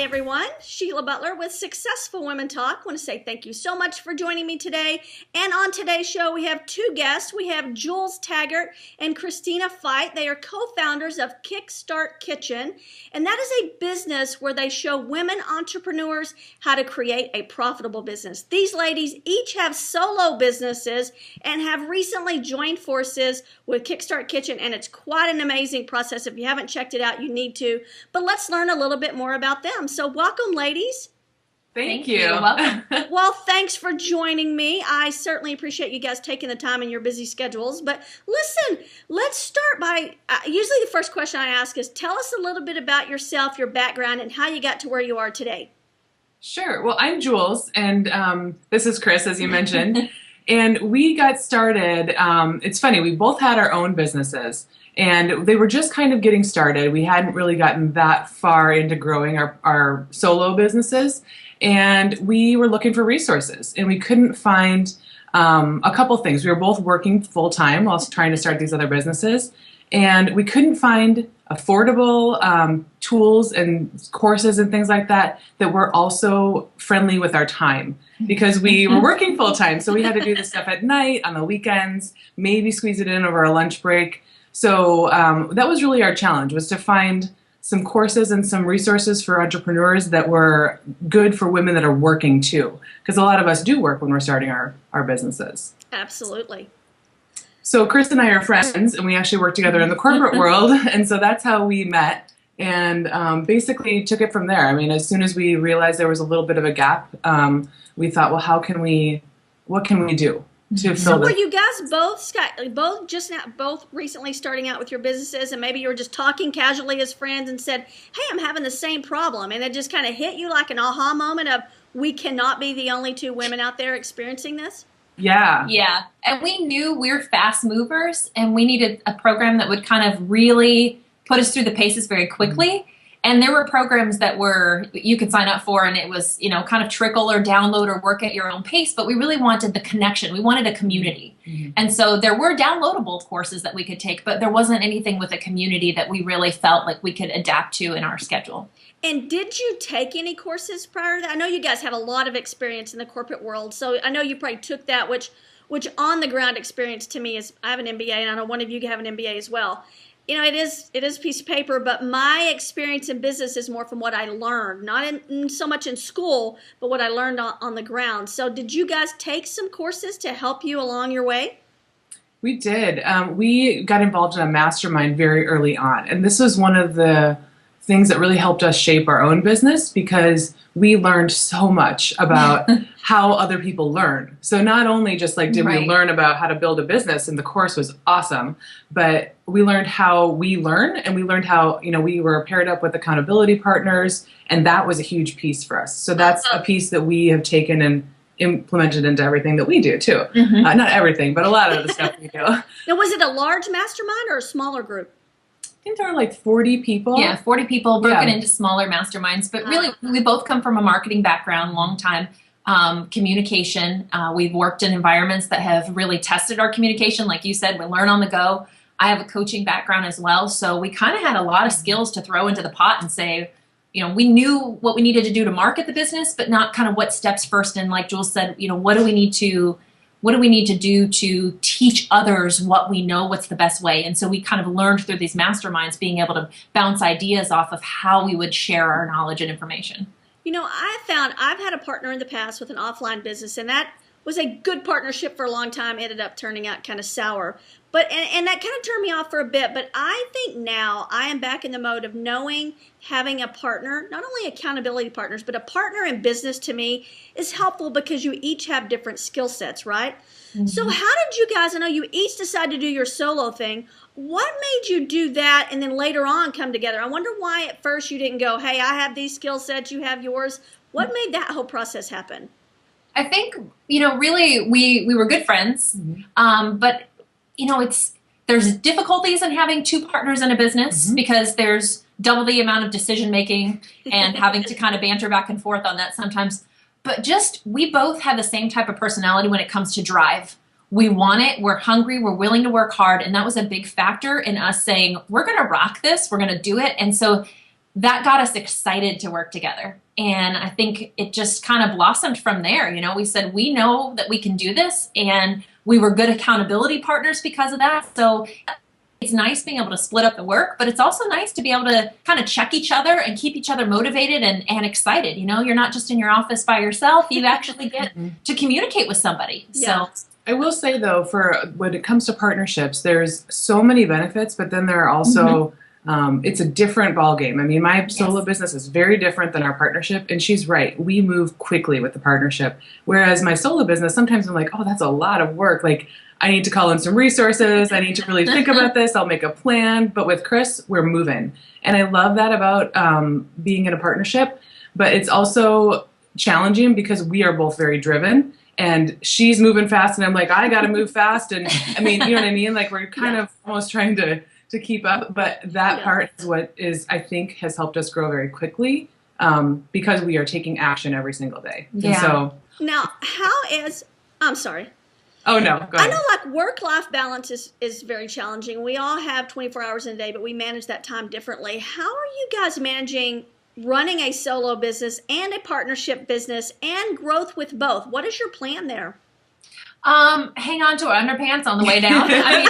everyone. Sheila Butler with Successful Women Talk. I want to say thank you so much for joining me today. And on today's show, we have two guests. We have Jules Taggart and Krystina Feucht. They are co-founders of KickStart Kitchen. And that is a business where they show women entrepreneurs how to create a profitable business. These ladies each have solo businesses and have recently joined forces with KickStart Kitchen. And it's quite an amazing process. If you haven't checked it out, you need to. But let's learn a little bit more about them. So welcome, ladies. Thank you. Welcome. Well, thanks for joining me. I certainly appreciate you guys taking the time in your busy schedules. But listen, let's start by, usually the first question I ask is, tell us a little bit about yourself, your background, and how you got to where you are today. Sure. Well, I'm Jules, and this is Chris, as you mentioned. And we got started, it's funny, we both had our own businesses. And they were just kind of getting started. We hadn't really gotten that far into growing our solo businesses. And we were looking for resources. And we couldn't find a couple things. We were both working full-time while trying to start these other businesses. And we couldn't find affordable tools and courses and things like that that were also friendly with our time. Because we were working full-time. So we had to do this stuff at night, on the weekends, maybe squeeze it in over a lunch break. So that was really our challenge, was to find some courses and some resources for entrepreneurs that were good for women that are working too. Because a lot of us do work when we're starting our businesses. Absolutely. So Chris and I are friends, and we actually work together in the corporate world. And so that's how we met, and basically took it from there. I mean, as soon as we realized there was a little bit of a gap, we thought, well, what can we do? So were you guys both recently starting out with your businesses, and maybe you were just talking casually as friends and said, hey, I'm having the same problem, and it just kind of hit you like an aha moment of, we cannot be the only two women out there experiencing this? Yeah. Yeah. And we knew we were fast movers, and we needed a program that would kind of really put us through the paces very quickly. And there were programs that you could sign up for, and it was, kind of trickle or download or work at your own pace, but we really wanted the connection. We wanted a community. Mm-hmm. And so there were downloadable courses that we could take, but there wasn't anything with a community that we really felt like we could adapt to in our schedule. And did you take any courses prior to that? I know you guys have a lot of experience in the corporate world, so I know you probably took that, which on-the-ground experience to me is, I have an MBA, and I know one of you have an MBA as well. It is a piece of paper, but my experience in business is more from what I learned, not in so much in school, but what I learned on the ground. So did you guys take some courses to help you along your way? We did. We got involved in a mastermind very early on, and this was one of the things that really helped us shape our own business, because we learned so much about how other people learn. So not only just did we learn about how to build a business, and the course was awesome, but we learned how we learn, and we learned how, we were paired up with accountability partners, and that was a huge piece for us. So that's a piece that we have taken and implemented into everything that we do too. Mm-hmm. Not everything, but a lot of the stuff we do. Now, was it a large mastermind or a smaller group? I think there were 40 people. Yeah, 40 people broken into smaller masterminds. But really, we both come from a marketing background, long time communication. We've worked in environments that have really tested our communication. Like you said, we learn on the go. I have a coaching background as well. So we kind of had a lot of skills to throw into the pot and say, we knew what we needed to do to market the business, but not kind of what steps first. And like Jules said, what do we need to do to teach others what we know, what's the best way? And so we kind of learned through these masterminds, being able to bounce ideas off of how we would share our knowledge and information. I've had a partner in the past with an offline business, and that was a good partnership for a long time, ended up turning out kind of sour. But and that kind of turned me off for a bit, but I think now I am back in the mode of having a partner, not only accountability partners, but a partner in business to me is helpful, because you each have different skill sets, right? Mm-hmm. So how did you guys, I know you each decided to do your solo thing. What made you do that and then later on come together? I wonder why at first you didn't go, hey, I have these skill sets, you have yours. What made that whole process happen? I think, really we were good friends, but there's difficulties in having two partners in a business, because there's double the amount of decision making and having to kind of banter back and forth on that sometimes. But we both have the same type of personality when it comes to drive. We want it, we're hungry, we're willing to work hard, and that was a big factor in us saying, we're going to rock this, we're going to do it. And so that got us excited to work together. And I think it just kind of blossomed from there. We said, we know that we can do this, and we were good accountability partners because of that. So it's nice being able to split up the work, but it's also nice to be able to kind of check each other and keep each other motivated and excited. You're not just in your office by yourself. You actually get to communicate with somebody. Yeah. So I will say, though, for when it comes to partnerships, there's so many benefits, but then there are also, it's a different ballgame. I mean, my solo business is very different than our partnership, and she's right. We move quickly with the partnership, whereas my solo business, sometimes I'm like, oh, that's a lot of work. Like, I need to call in some resources. I need to really think about this. I'll make a plan. But with Chris, we're moving. And I love that about being in a partnership, but it's also challenging because we are both very driven. And she's moving fast, and I'm like, I got to move fast. And I mean, you know what I mean? Like, we're kind of almost trying to keep up. But that part is what I think, has helped us grow very quickly because we are taking action every single day. Yeah. And so Now, I'm sorry. Oh, no, go I ahead. know, like, work-life balance is very challenging. We all have 24 hours in a day, but we manage that time differently. How are you guys managing running a solo business and a partnership business and growth with both? What is your plan there? Hang on to our underpants on the way down. I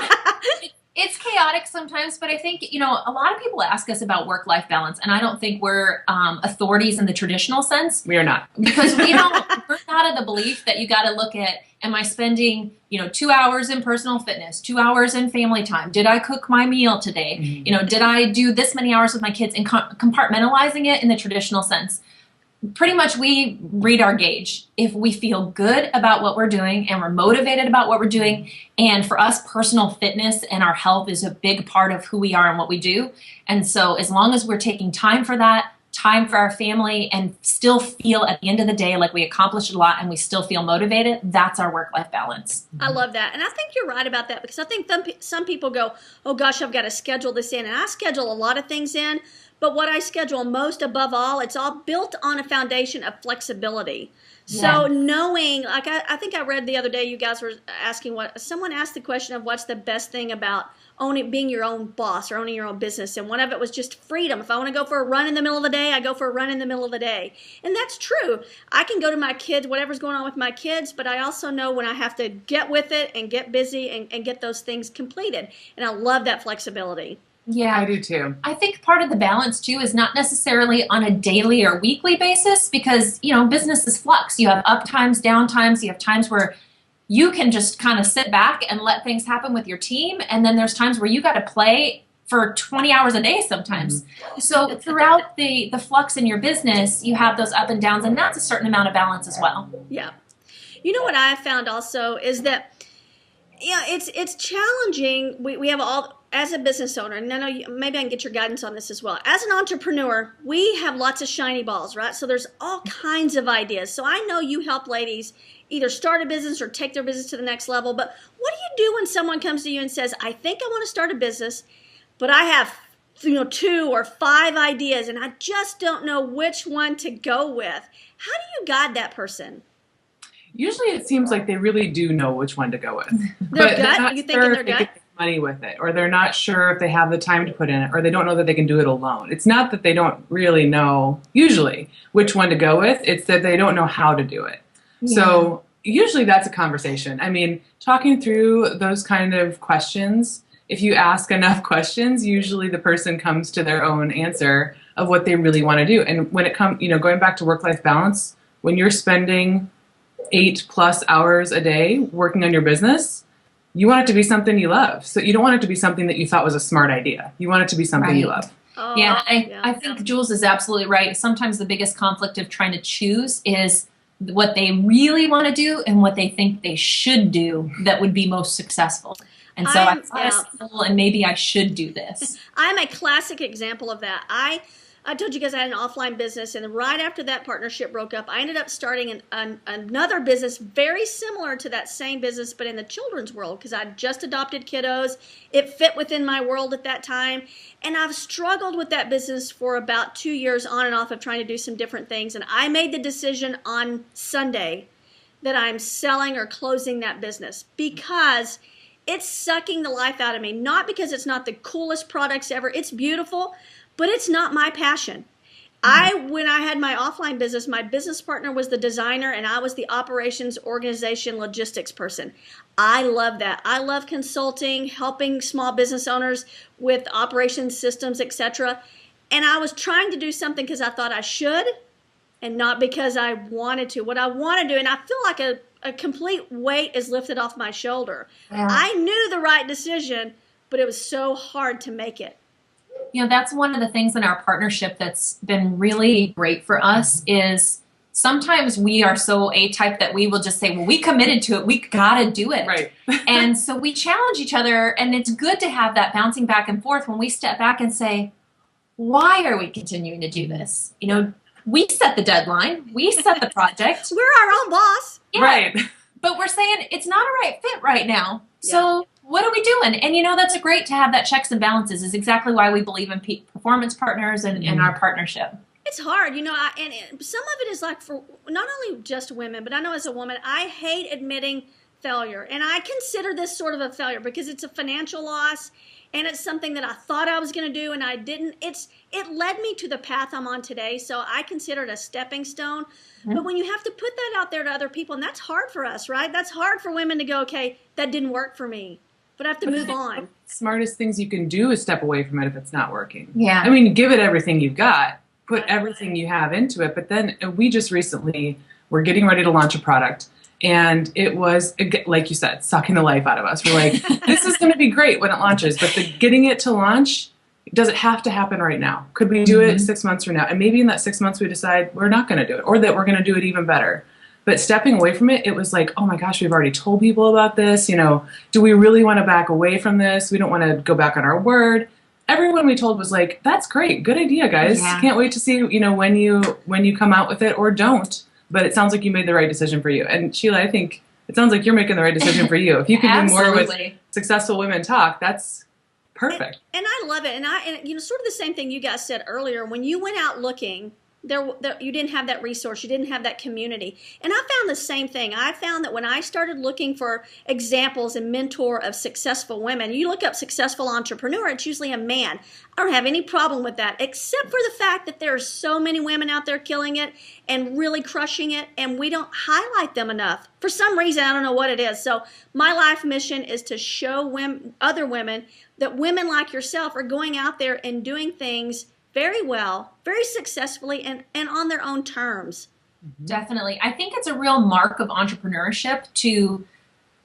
mean, it's chaotic sometimes, but I think, a lot of people ask us about work-life balance, and I don't think we're authorities in the traditional sense. We are not. Because we're not of the belief that you got to look at, am I spending, 2 hours in personal fitness, 2 hours in family time? Did I cook my meal today? Mm-hmm. Did I do this many hours with my kids? And compartmentalizing it in the traditional sense. Pretty much we read our gauge. If we feel good about what we're doing and we're motivated about what we're doing, and for us, personal fitness and our health is a big part of who we are and what we do. And so as long as we're taking time for that, time for our family, and still feel at the end of the day like we accomplished a lot and we still feel motivated, that's our work-life balance. I love that. And I think you're right about that, because I think some people go, oh gosh, I've got to schedule this in. And I schedule a lot of things in, but what I schedule most above all, it's all built on a foundation of flexibility. So knowing, like I think I read the other day, you guys were asking someone asked the question of what's the best thing about being your own boss or owning your own business. And one of it was just freedom. If I want to go for a run in the middle of the day, I go for a run in the middle of the day. And that's true. I can go to my kids, whatever's going on with my kids, but I also know when I have to get with it and get busy and get those things completed. And I love that flexibility. Yeah, I do too. I think part of the balance too is not necessarily on a daily or weekly basis, because, business is flux. You have up times, down times. You have times where you can just kind of sit back and let things happen with your team. And then there's times where you got to play for 20 hours a day sometimes. So throughout the flux in your business, you have those up and downs, and that's a certain amount of balance as well. Yeah. You know what I found also is that, it's challenging. We have all, as a business owner, and I know maybe I can get your guidance on this as well. As an entrepreneur, we have lots of shiny balls, right? So there's all kinds of ideas. So I know you help ladies either start a business or take their business to the next level. But what do you do when someone comes to you and says, I think I want to start a business, but I have 2 or 5 ideas and I just don't know which one to go with? How do you guide that person? Usually it seems like they really do know which one to go with. Their gut? You think in their They gut? can make money with it, or they're not sure if they have the time to put in it, or they don't know that they can do it alone. It's not that they don't really know, usually, which one to go with. It's that they don't know how to do it. Yeah. So usually that's a conversation. I mean, talking through those kind of questions, if you ask enough questions, usually the person comes to their own answer of what they really want to do. And when it comes, going back to work-life balance, when you're spending 8+ hours a day working on your business, you want it to be something you love. So you don't want it to be something that you thought was a smart idea. You want it to be something you love. Oh, yeah, I think Jules is absolutely right. Sometimes the biggest conflict of trying to choose is what they really want to do and what they think they should do that would be most successful. And so and maybe I should do this. I'm a classic example of that. I told you guys I had an offline business, and right after that partnership broke up, I ended up starting another business very similar to that same business, but in the children's world, because I'd just adopted kiddos. It fit within my world at that time, and I've struggled with that business for about 2 years on and off of trying to do some different things, and I made the decision on Sunday that I'm selling or closing that business because it's sucking the life out of me. Not because it's not the coolest products ever. It's beautiful. but it's not my passion. When I had my offline business, my business partner was the designer and I was the operations, organization, logistics person. I love that. I love consulting, helping small business owners with operations systems, etc. And I was trying to do something because I thought I should and not because I wanted to. What I want to do, and I feel like a complete weight is lifted off my shoulder. Yeah. I knew the right decision, but it was so hard to make it. You know, that's one of the things in our partnership that's been really great for us is sometimes we are so A-type that we will just say, well, we committed to it. We got to do it. Right. And so we challenge each other, and it's good to have that bouncing back and forth when we step back and say, why are we continuing to do this? You know, we set the deadline. We set the project. We're our own boss. Yeah. Right. But we're saying it's not a right fit right now. So what are we doing? And, you know, that's great to have that checks and balances is exactly why we believe in performance partners and in our partnership. It's hard, you know, and some of it is like for not only just women, but I know as a woman, I hate admitting failure. And I consider this sort of a failure because it's a financial loss and it's something that I thought I was going to do and I didn't. It led me to the path I'm on today, so I consider it a stepping stone. Mm-hmm. But when you have to put that out there to other people, and that's hard for us, right? That's hard for women to go, okay, that didn't work for me, but I have to move on. Smartest things you can do is step away from it if it's not working. Yeah. I mean, give it everything you've got. Put everything you have into it. But then we just recently were getting ready to launch a product. And it was, like you said, sucking the life out of us. We're like, this is going to be great when it launches. But getting it to launch, does it have to happen right now? Could we do it 6 months from now? And maybe in that 6 months we decide we're not going to do it or that we're going to do it even better. But stepping away from it, it was like, oh my gosh, we've already told people about this. You know, do we really want to back away from this? We don't want to go back on our word. Everyone we told was like, that's great. Good idea, guys. Yeah. Can't wait to see, you know, when you come out with it or don't. But it sounds like you made the right decision for you. And Sheila, I think it sounds like you're making the right decision for you. If you can do more with Successful Women Talk, that's perfect. And I love it. And you know, sort of the same thing you guys said earlier. When you went out looking, you didn't have that resource. You didn't have that community. And I found the same thing. I found that when I started looking for examples and mentor of successful women, you look up successful entrepreneur, it's usually a man. I don't have any problem with that, except for the fact that there are so many women out there killing it and really crushing it, and we don't highlight them enough. For some reason, I don't know what it is. So my life mission is to show other women that women like yourself are going out there and doing things very well, very successfully, and on their own terms. Definitely. I think it's a real mark of entrepreneurship to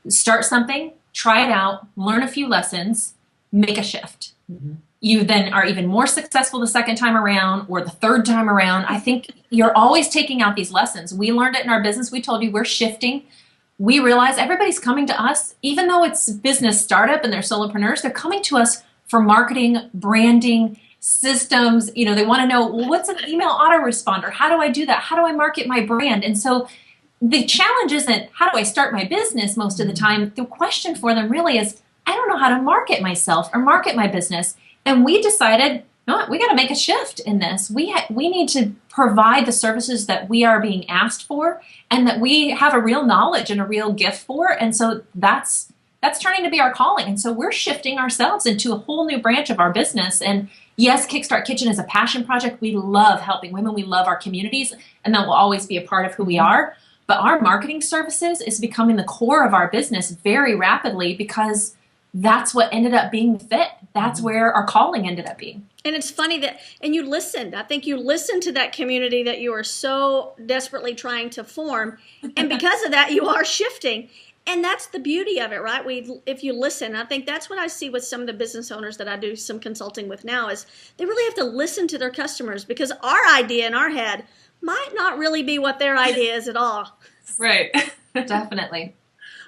start something, try it out, learn a few lessons, make a shift. Mm-hmm. You then are even more successful the second time around or the third time around. I think you're always taking out these lessons. We learned it in our business. We told you we're shifting. We realize everybody's coming to us, even though it's business startup and they're solopreneurs, they're coming to us for marketing, branding, systems. You know, they want to know, well, what's an email autoresponder? How do I do that? How do I market my brand? And so the challenge isn't how do I start my business most of the time. The question for them really is, I don't know how to market myself or market my business. And we decided, no, we got to make a shift in this. We need to provide the services that we are being asked for and that we have a real knowledge and a real gift for. And so that's turning to be our calling. And so we're shifting ourselves into a whole new branch of our business. And yes, KickStart Kitchen is a passion project. We love helping women. We love our communities, and that will always be a part of who we are. But our marketing services is becoming the core of our business very rapidly because that's what ended up being the fit. That's where our calling ended up being. And it's funny that, and you listened. I think you listened to that community that you are so desperately trying to form. And because of that, you are shifting. And that's the beauty of it, right? If you listen, I think that's what I see with some of the business owners that I do some consulting with now is they really have to listen to their customers because our idea in our head might not really be what their idea is at all. Right. Definitely.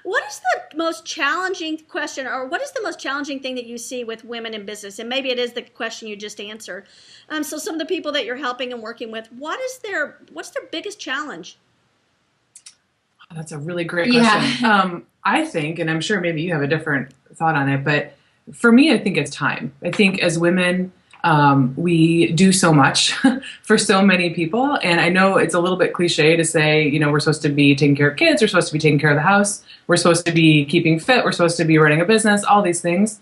What is the most challenging question, or what is the most challenging thing that you see with women in business? And maybe it is the question you just answered. So some of the people that you're helping and working with, what's their biggest challenge? That's a really great question. Yeah. I think, and I'm sure maybe you have a different thought on it, but for me, I think it's time. I think as women, we do so much for so many people. And I know it's a little bit cliche to say, you know, we're supposed to be taking care of kids, we're supposed to be taking care of the house, we're supposed to be keeping fit, we're supposed to be running a business, all these things.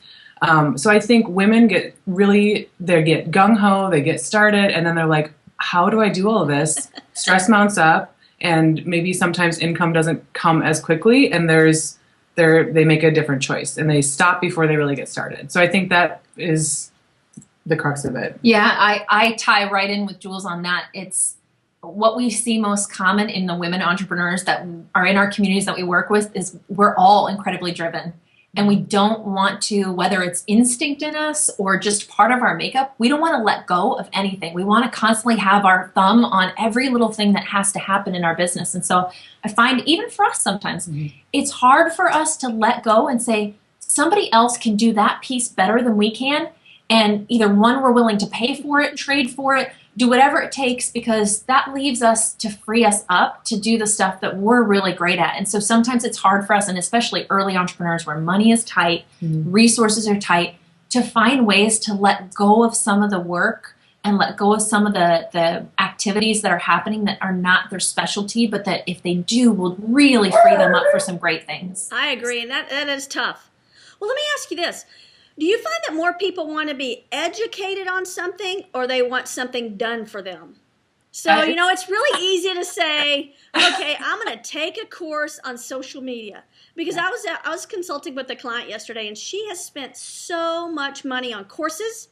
So I think women they get gung-ho, they get started, and then they're like, how do I do all of this? Stress mounts up, and maybe sometimes income doesn't come as quickly, and they make a different choice, and they stop before they really get started. So I think that is the crux of it. Yeah, I tie right in with Jules on that. It's what we see most common in the women entrepreneurs that are in our communities that we work with is we're all incredibly driven. And we don't want to, whether it's instinct in us or just part of our makeup, we don't want to let go of anything. We want to constantly have our thumb on every little thing that has to happen in our business. And so I find even for us sometimes, it's hard for us to let go and say, somebody else can do that piece better than we can. And either one, we're willing to pay for it, trade for it, do whatever it takes, because that leaves us to free us up to do the stuff that we're really great at. And so sometimes it's hard for us, and especially early entrepreneurs where money is tight, resources are tight, to find ways to let go of some of the work and let go of some of the activities that are happening that are not their specialty, but that if they do, will really free them up for some great things. I agree, and that is tough. Well, let me ask you this. Do you find that more people want to be educated on something, or they want something done for them? So, it's really easy to say, okay, I'm going to take a course on social media. Because I was consulting with a client yesterday, and she has spent so much money on courses.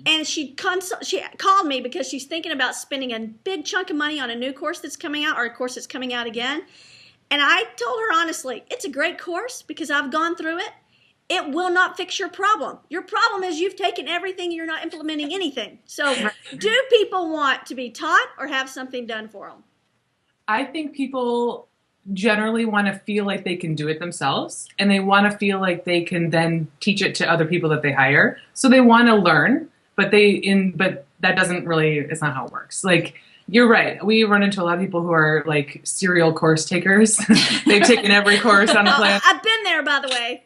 And she called me because she's thinking about spending a big chunk of money on a new course that's coming out, or a course that's coming out again. And I told her honestly, it's a great course because I've gone through it. It will not fix your problem. Your problem is you've taken everything, you're not implementing anything. So do people want to be taught or have something done for them? I think people generally want to feel like they can do it themselves, and they want to feel like they can then teach it to other people that they hire. So they want to learn, but that doesn't really, it's not how it works. Like, you're right. We run into a lot of people who are like serial course takers. They've taken every course on the planet. I've been there, by the way.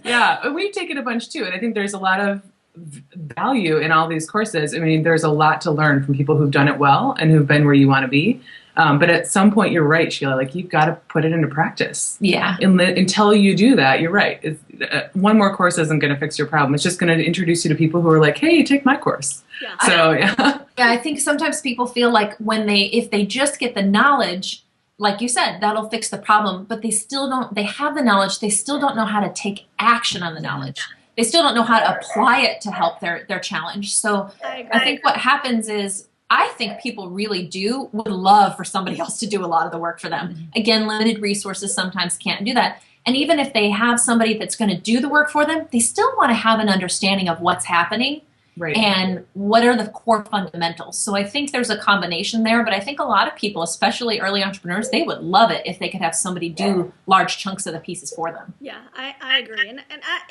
Yeah, we've taken a bunch too, and I think there's a lot of value in all these courses. I mean, there's a lot to learn from people who've done it well and who've been where you want to be. But at some point, you're right, Sheila. Like, you've got to put it into practice. Yeah. Until you do that, you're right. One more course isn't going to fix your problem. It's just going to introduce you to people who are like, "Hey, take my course." Yeah. So yeah. Yeah, I think sometimes people feel like if they just get the knowledge, like you said, that'll fix the problem, but they have the knowledge, they still don't know how to take action on the knowledge. They still don't know how to apply it to help their challenge. So I think what happens is, I think people really would love for somebody else to do a lot of the work for them. Again, limited resources sometimes can't do that. And even if they have somebody that's going to do the work for them, they still want to have an understanding of what's happening. Right. And what are the core fundamentals? So I think there's a combination there, but I think a lot of people, especially early entrepreneurs, they would love it if they could have somebody do large chunks of the pieces for them. Yeah, I agree. And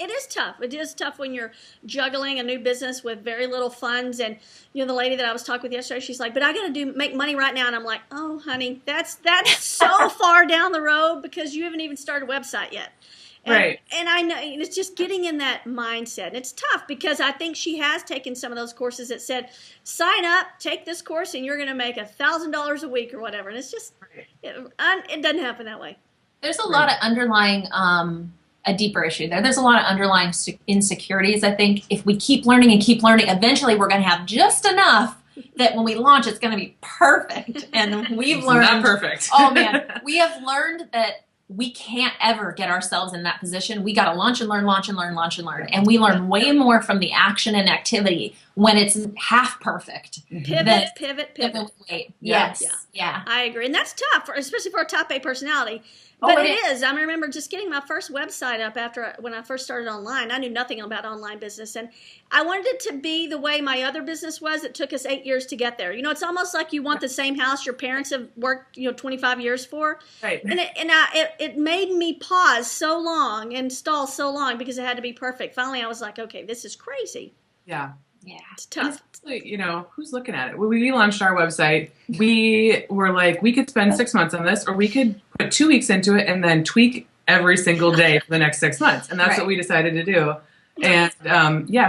it is tough. It is tough when you're juggling a new business with very little funds. And, the lady that I was talking with yesterday, she's like, but I got to make money right now. And I'm like, oh, honey, that's so far down the road because you haven't even started a website yet. Right. And I know it's just getting in that mindset. And it's tough because I think she has taken some of those courses that said, sign up, take this course, and you're going to make $1,000 a week or whatever. And it's just, it doesn't happen that way. There's a lot of underlying, a deeper issue there. There's a lot of underlying insecurities. I think if we keep learning, eventually we're going to have just enough that when we launch, it's going to be perfect. And we've learned. Not perfect. Oh, man. We have learned that we can't ever get ourselves in that position. We got to launch and learn. And we learn way more from the action and activity when it's half perfect. Pivot. Wait. Yeah. Yes. Yeah. I agree. And that's tough, especially for a top A personality. But it is. I remember just getting my first website up when I first started online. I knew nothing about online business. And I wanted it to be the way my other business was. It took us 8 years to get there. It's almost like you want the same house your parents have worked, 25 years for. Right. And it made me pause so long and stall so long because it had to be perfect. Finally, I was like, okay, this is crazy. Yeah. Yeah. It's tough. Who's looking at it? When we launched our website, we were like, we could spend 6 months on this, or we could put 2 weeks into it and then tweak every single day for the next 6 months. And that's what we decided to do. And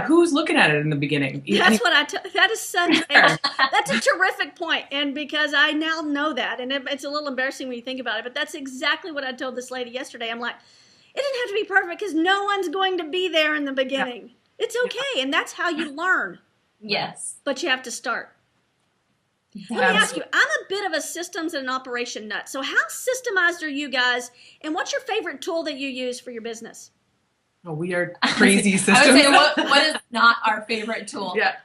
who's looking at it in the beginning? That's what that is that's a terrific point. And because I now know that, and it's a little embarrassing when you think about it, but that's exactly what I told this lady yesterday. I'm like, doesn't have to be perfect because no one's going to be there in the beginning. Yeah. It's okay, and that's how you learn. Yes. But you have to start. Let me ask you, I'm a bit of a systems and an operation nut. So how systemized are you guys, and what's your favorite tool that you use for your business? Oh, we are crazy systems. I would say, what is not our favorite tool? Yeah.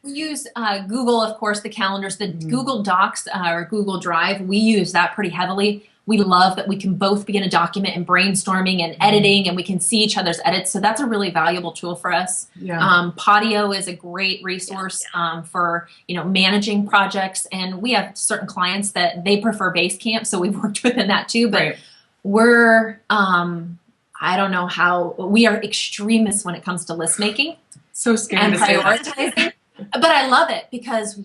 We use Google, of course, the calendars, the Google Docs or Google Drive. We use that pretty heavily. We love that we can both be in a document and brainstorming and editing, and we can see each other's edits. So that's a really valuable tool for us. Yeah. Podio is a great resource for managing projects, and we have certain clients that they prefer Basecamp, so we've worked within that too. But we're I don't know how we are extremists when it comes to list making. So scared and to say prioritizing. But I love it because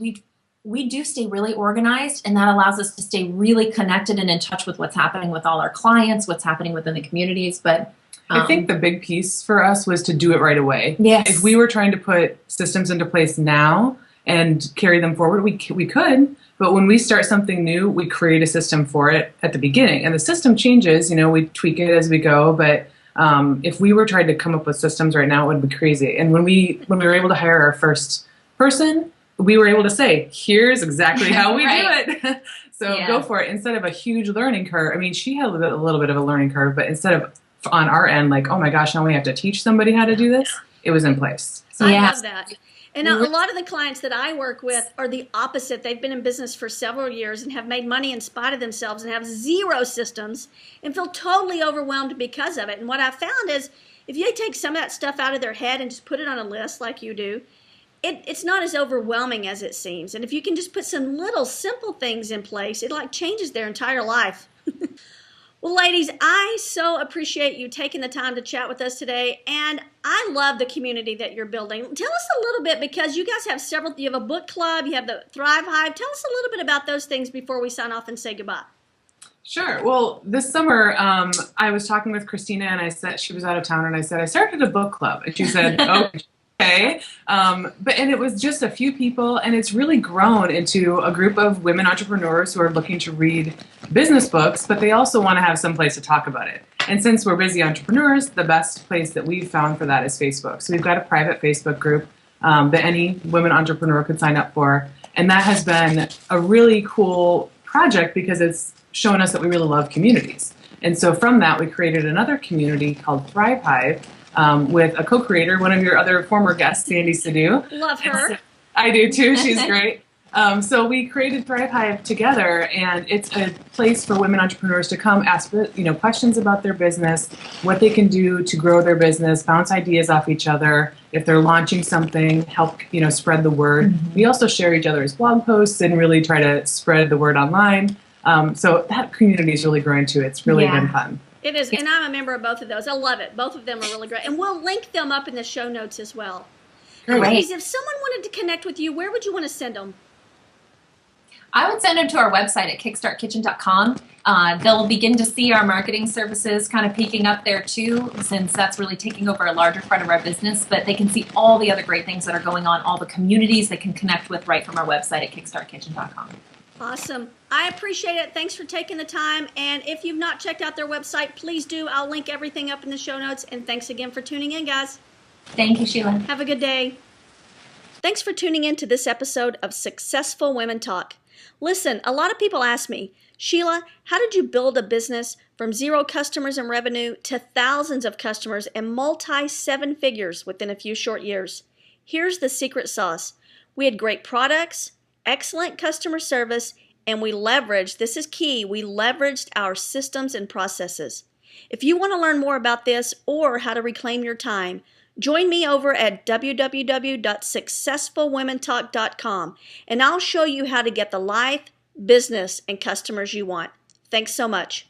we do stay really organized, and that allows us to stay really connected and in touch with what's happening with all our clients, what's happening within the communities. But I think the big piece for us was to do it right away. Yes. If we were trying to put systems into place now and carry them forward, we could. But when we start something new, we create a system for it at the beginning. And the system changes, we tweak it as we go. But if we were trying to come up with systems right now, it would be crazy. And when we were able to hire our first person, we were able to say, here's exactly how we do it. So go for it. Instead of a huge learning curve. I mean, she had a little bit of a learning curve, but instead of on our end, like, oh my gosh, now we have to teach somebody how to do this, it was in place. So I love that. And a lot of the clients that I work with are the opposite. They've been in business for several years and have made money in spite of themselves and have zero systems and feel totally overwhelmed because of it. And what I found is if you take some of that stuff out of their head and just put it on a list like you do, it's not as overwhelming as it seems. And if you can just put some little simple things in place, it changes their entire life. Well, ladies, I so appreciate you taking the time to chat with us today, and I love the community that you're building. Tell us a little bit, because you guys have you have a book club, you have the Thrive Hive. Tell us a little bit about those things before we sign off and say goodbye. Sure. Well, this summer, I was talking with Krystina, and I said, she was out of town, and I said, I started a book club. And she said, okay. And it was just a few people, and it's really grown into a group of women entrepreneurs who are looking to read business books, but they also want to have some place to talk about it. And since we're busy entrepreneurs, the best place that we've found for that is Facebook. So we've got a private Facebook group that any women entrepreneur could sign up for. And that has been a really cool project because it's shown us that we really love communities. And so from that, we created another community called Thrive Hive, with a co-creator, one of your other former guests, Sandy Sidhu. Love her. I do too. She's great. So we created Thrive Hive together, and it's a place for women entrepreneurs to come ask questions about their business, what they can do to grow their business, bounce ideas off each other. If they're launching something, help spread the word. Mm-hmm. We also share each other's blog posts and really try to spread the word online. So that community is really growing too. It's really been fun. It is, and I'm a member of both of those. I love it. Both of them are really great. And we'll link them up in the show notes as well. Great. Ladies, if someone wanted to connect with you, where would you want to send them? I would send them to our website at kickstartkitchen.com. They'll begin to see our marketing services kind of peeking up there too, since that's really taking over a larger part of our business. But they can see all the other great things that are going on, all the communities they can connect with right from our website at kickstartkitchen.com. Awesome. I appreciate it. Thanks for taking the time. And if you've not checked out their website, please do. I'll link everything up in the show notes. And thanks again for tuning in, guys. Thank you, Sheila. Have a good day. Thanks for tuning in to this episode of Successful Women Talk. Listen, a lot of people ask me, Sheila, how did you build a business from 0 customers in revenue to thousands of customers and multi-7 figures within a few short years? Here's the secret sauce. We had great products, excellent customer service, and we leveraged, this is key, we leveraged our systems and processes. If you want to learn more about this or how to reclaim your time, join me over at www.successfulwomentalk.com, and I'll show you how to get the life, business, and customers you want. Thanks so much.